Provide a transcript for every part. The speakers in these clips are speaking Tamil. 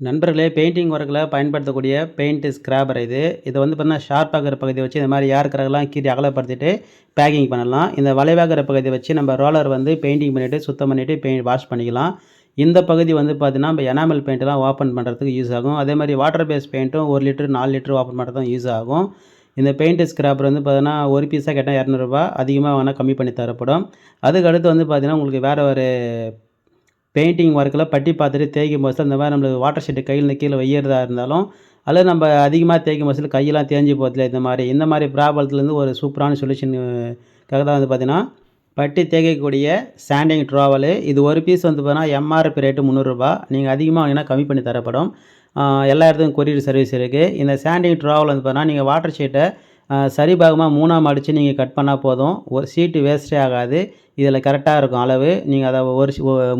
நண்பர்களே, பெயிண்டிங் ஒர்க்கில் பயன்படுத்தக்கூடிய பெயிண்ட் ஸ்க்ராப்பர் இது. இதை வந்து பார்த்தீங்கன்னா, ஷார்ப்பாகிற பகுதியை வச்சு இந்த மாதிரி ஏர்க்கிறதெல்லாம் கீறி அகலப்படுத்திட்டு பேக்கிங் பண்ணலாம். இந்த வளைவாகிற பகுதியை வச்சு நம்ம ரோலர் வந்து பெயிண்டிங் பண்ணிவிட்டு சுத்தம் பண்ணிவிட்டு வாஷ் பண்ணிக்கலாம். இந்த பகுதி வந்து பார்த்தீங்கன்னா, நம்ம எனாமல் பெயிண்ட்லாம் ஓப்பன் பண்ணுறதுக்கு யூஸ் ஆகும். அதே மாதிரி வாட்டர் பேஸ் பெயிண்ட்டும் 1 லிட்டர் 4 லிட்டர் ஓப்பன் பண்ணுறதுக்கும் யூஸ் ஆகும். இந்த பெயிண்ட் ஸ்க்ராப்பர் வந்து பார்த்தீங்கன்னா, ஒரு பீஸாக கேட்டால் ரூ. 200, அதிகமாக வேணால் கம்மி பண்ணி தரப்படும். அதுக்கு அடுத்து வந்து பார்த்தீங்கன்னா, உங்களுக்கு வேறு ஒரு பெயிண்டிங் ஒர்க்கில் பட்டி பார்த்துட்டு தேய்க்கும் போது இந்த மாதிரி நம்மளுக்கு வாட்டர் ஷீட்டு கையில் கீழே வைக்கிறதா இருந்தாலும், அல்லது நம்ம அதிகமாக தேய்க்கும் போது கையெல்லாம் தேஞ்சு போதில்ல, இந்த மாதிரி ப்ராப்ளத்துலேருந்து ஒரு சூப்பரான சொல்யூஷனுக்காக தான் வந்து பார்த்தீங்கன்னா, பட்டி தேய்க்கக்கூடிய சாண்டிங் ட்ராவலு. இது ஒரு பீஸ் வந்து பார்த்தீங்கன்னா எம்ஆர்பி ரேட்டு ரூ. 300. நீங்கள் அதிகமாக வாங்கினா கம்மி பண்ணி தரப்படும். எல்லா இடத்துக்கும் கொரியர் சர்வீஸ் இருக்குது. இந்த சாண்டிங் ட்ராவல் வந்து பார்த்தீங்கன்னா, நீங்கள் வாட்டர் ஷீட்டை சரிபாகமாக 3ஆக மடித்து நீங்கள் கட் பண்ணால் போதும். ஒரு ஷீட்டு வேஸ்ட்டே ஆகாது. இதில் கரெக்டாக இருக்கும் அளவு. நீங்கள் அதை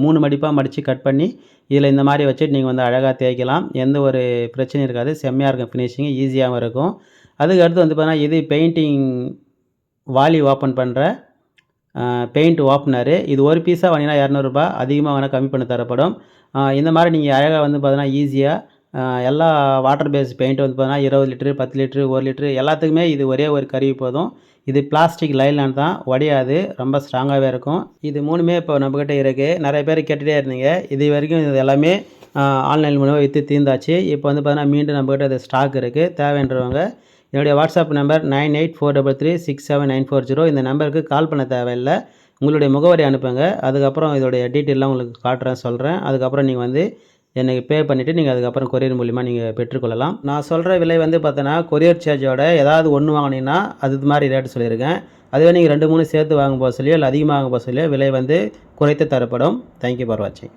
3 மடிப்பாக மடித்து கட் பண்ணி இதில் இந்த மாதிரி வச்சுட்டு நீங்கள் வந்து அழகாக தேய்க்கலாம். எந்த ஒரு பிரச்சனையும் இருக்காது. செம்மையாக இருக்கும் ஃபினிஷிங்கு, ஈஸியாகவும் இருக்கும். அதுக்கு அடுத்து வந்து பார்த்தீங்கன்னா, இது பெயிண்டிங் வாலி ஓப்பன் பண்ணுற பெயிண்ட் ஓப்பனரு. இது ஒரு பீஸாக வாங்கினா ரூ. 200, அதிகமாக வேணால் கம்மி பண்ணி தரப்படும். இந்த மாதிரி நீங்கள் அழகாக வந்து பார்த்தீங்கன்னா ஈஸியாக எல்லா வாட்டர் பேஸ் பெயிண்ட் வந்து பார்த்தீங்கன்னா 20 லிட்டரு 10 லிட்டரு 1 லிட்டரு எல்லாத்துக்குமே இது ஒரே ஒரு கருவி போதும். இது பிளாஸ்டிக் லைலான் தான், உடையாது, ரொம்ப ஸ்ட்ராங்காகவே இருக்கும். இது 3மே இப்போ நம்மக்கிட்ட இருக்குது. நிறைய பேர் கேட்டுகிட்டே இருந்தீங்க. இது வரைக்கும் இது எல்லாமே ஆன்லைன் மூலமாக விற்று தீர்ந்தாச்சு. இப்போ வந்து பார்த்தீங்கன்னா மீண்டும் நம்மக்கிட்ட இது ஸ்டாக் இருக்குது. தேவைன்றவங்க என்னுடைய வாட்ஸ்அப் நம்பர் 9843367940. இந்த நம்பருக்கு கால் பண்ண தேவையில்லை. உங்களுடைய முகவரி அனுப்புங்க. அதுக்கப்புறம் இதோடைய டீட்டெயிலாம் உங்களுக்கு காட்டுறேன், சொல்கிறேன். அதுக்கப்புறம் நீங்கள் வந்து எனக்கு பே பண்ணிவிட்டு நீங்கள் அதுக்கப்புறம் கொரியர் மூலிமா நீங்கள் பெற்றுக்கொள்ளலாம். நான் சொல்கிற விலை வந்து பார்த்தோன்னா கொரியர் சார்ஜோட ஏதாவது ஒன்று வாங்கினீங்கன்னா அது மாதிரி ரேட்டு சொல்லியிருக்கேன். அதுவே நீங்கள் 2 3 சேர்த்து வாங்கும்போது சொல்லியோ இல்லை அதிகமாக வாங்கும்போது சொல்லியோ விலை வந்து குறைத்து தரப்படும். தேங்க்யூ ஃபார் வாட்சிங்.